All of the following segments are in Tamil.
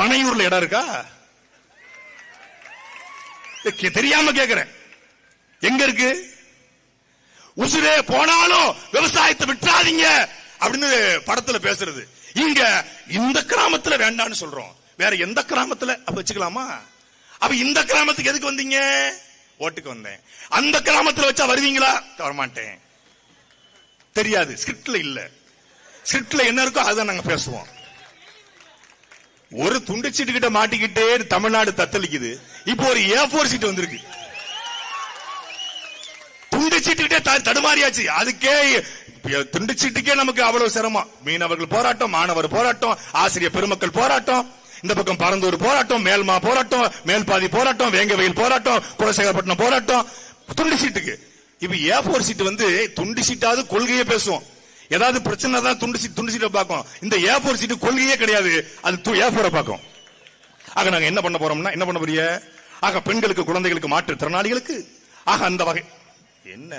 பனையூர்ல இடம் இருக்கா? தெரியாம கேக்குறேன். எங்க இருக்கு? உசுரே போனாலும் விவசாயத்தை விட்டுறாதீங்க அப்படின்னு படத்துல பேசுறது. இங்க இந்த கிராமத்துல வேண்டான்னு சொல்றோம். வேற எந்த கிராமத்துல அப்ப வச்சுக்கலாமா? அப்ப இந்த கிராமத்துக்கு எதுக்கு வந்தீங்க? ஓட்டுக்கு வந்தேன். அந்த கிராமத்துல வச்சா வருவீங்களா? வரமாட்டேன். தெரியாது, ஸ்கிரிப்ட்ல இல்ல. ஸ்கிரிப்ட்ல என்ன இருக்கோ அதுதான் நாங்க பேசுவோம். ஒரு துண்டு சீட்டு கிட்ட மாட்டிக்கிட்டே தமிழ்நாடு தத்தளிக்குது. இப்போ ஒரு A4 சீட்டு வந்திருக்கு. துண்டு சீட்டுக்கிட்டே தடுமாறியாச்சு. அதுக்கே துண்டு சீட்டுக்கே நமக்கு அவ்வளவு சிரமம். மீனவர்கள் போராட்டம், மாணவர் போராட்டம், ஆசிரியர் பெருமக்கள் போராட்டம், இந்த பக்கம் பரந்தூர் போராட்டம், மேல்மா போராட்டம், மேல்பாதி போராட்டம், வேங்கவயல் போராட்டம், குலசேகரப்பட்டினம் போராட்டம், துண்டு சீட்டுக்கு. இப்ப A4 சீட்டு வந்து துண்டு சீட்டாவது கொள்கையே பேசுவோம். ஏதாவது பிரச்சனை தான் துண்டு சீட்டை பார்க்கும். இந்த A4 சீட்டு கொள்கையே கிடையாது, அது A4 பார்க்கும். ஆக நாங்க என்ன பண்ண போறோம்னா, என்ன பண்ண போறிய? ஆக பெண்களுக்கு, குழந்தைகளுக்கு, மாற்றுத்திறனாளிகளுக்கு, ஆக அந்த வகை என்ன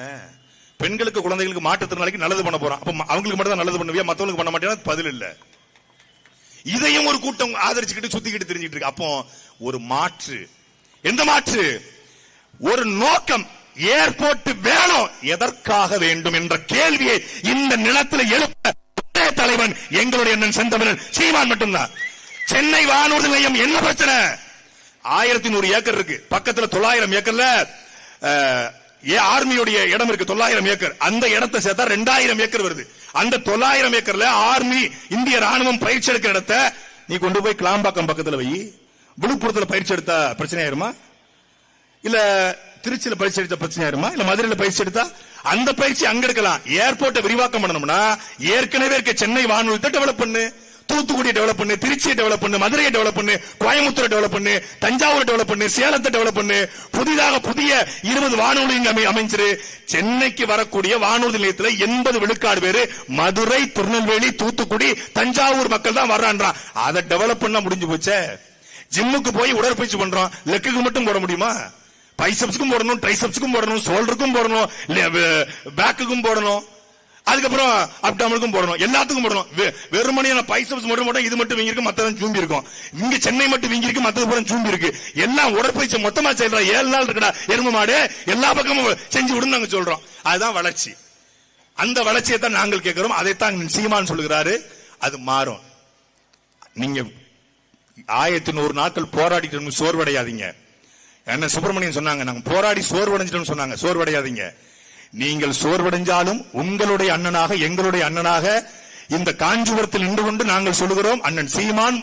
பெண்களுக்கு, குழந்தைகளுக்கு, மாற்றுத்திறனாளிக்கு நல்லது பண்ண போறோம். அப்ப அவங்களுக்கு மட்டும் தான் நல்லது பண்ணுவியா, மத்தவங்களுக்கு பண்ண மாட்டேன்னா பதில் இல்ல. இதையும் ஒரு கூட்டம் ஆதரிச்சுக்கிட்டு சுத்திக்கிட்டு தெரிஞ்சிட்டு இருக்கு. அப்போ ஒரு மாற்று, எந்த மாற்று? ஒரு நோக்கம். ஏர்போர்ட் வேணும், எதற்காக வேண்டும் என்ற கேள்வியை இந்த நிலத்தில் எழுப்ப தலைவன் எங்களுடைய செந்தமிழன் சீமான் மட்டும்தான். சென்னை வானூர்தி நிலையம் என்ன பிரச்சனை? 1100 ஏக்கர் இருக்கு. பக்கத்துல 900 ஏக்கர்ல ஆர்மியோடைய இடம் இருக்கு. 900 ஏக்கர். அந்த இடத்தை சேர்த்தா 2000 ஏக்கர் வருது. அந்த 900 ஏக்கர்ல ஆர்மி, இந்திய ராணுவம் பயிற்சி எடுக்கிற இடத்தை நீ கொண்டு போய் கிளாம்பாக்கம் பக்கத்துல வை. விழுப்புரத்துல பயிற்சி எடுத்தா பிரச்சனை ஆயிருமா? இல்ல திருச்சியில பயிற்சி எடுத்த பிரச்சனை ஆயிருமா? இல்ல மதுரையில பயிற்சி எடுத்தா அந்த பயிற்சி அங்க எடுக்கலாம். ஏர்போர்ட்டை விரிவாக்கம் பண்ணணும்னா ஏற்கனவே இருக்க சென்னை வானூர்தி டெவலப் பண்ணு, தூத்துக்குடியை டெவலப் பண்ணு, திருச்சியை டெவலப் பண்ணு, மதுரையை டெவலப் பண்ணு, கோயம்புத்தூரை டெவலப் பண்ணு, தஞ்சாவூரை டெவலப் பண்ணு, சேலத்தை டெவலப் பண்ணு, புதிய 20 வானூர்தி அமைச்சிரு. சென்னைக்கு வரக்கூடிய வானூர்தி நிலையத்தில் 80 விழுக்காடு பேரு மதுரை, திருநெல்வேலி, தூத்துக்குடி, தஞ்சாவூர் மக்கள் தான் வர்றான்றான். அதை டெவலப் பண்ண முடிஞ்சு போச்சே. ஜிம்முக்கு போய் உடற்பயிற்சி பண்றோம், லெக்குக்கு மட்டும் போட முடியுமா? பைசப்ஸ்க்கும் போடணும், ட்ரைசப்ஸ்க்கும் போடணும், ஷோல்டருக்கும் போடணும், பேக்குக்கும் போடணும், அதுக்கப்புறம் அப்டாமனுக்கும் போடணும், எல்லாத்துக்கும் போடணும். வெறுமனே பைசப்ஸ் மட்டும் போட்டா இது மட்டும் வீங்கி இருக்கு, மத்ததான் சூம்பி இருக்கும். இங்க சென்னை மட்டும் வீங்கி இருக்கு, மத்தது பூரா சூம்பி இருக்கு. எல்லாம் உடற்பயிற்சி மொத்தமா செய்யறா. 7 நாள் இருக்குடா எருமை மாடு, எல்லா பக்கமும் செஞ்சு விடுன்னு நாங்க சொல்றோம். அதுதான் வளர்ச்சி. அந்த வளர்ச்சியை தான் நாங்கள் கேட்கிறோம். அதைத்தான் சீமான் சொல்லுகிறாரு. அது மாறும். நீங்க 1100 நாட்கள் போராடிட்டு சோர்வடையாதீங்க. என்ன சுப்பிரமணியன் சொன்னாங்க, நாங்க போராடி சோர்வடைஞ்சிட்டோம்னு சொன்னாங்க. சோர்வடையாதீங்க. நீங்கள் சோர்வடைஞ்சாலும் உங்களுடைய அண்ணனாக, எங்களுடைய அண்ணனாக இந்த காஞ்சிபுரத்தில் நின்று கொண்டு நாங்கள் சொல்லுகிறோம், அண்ணன் சீமான்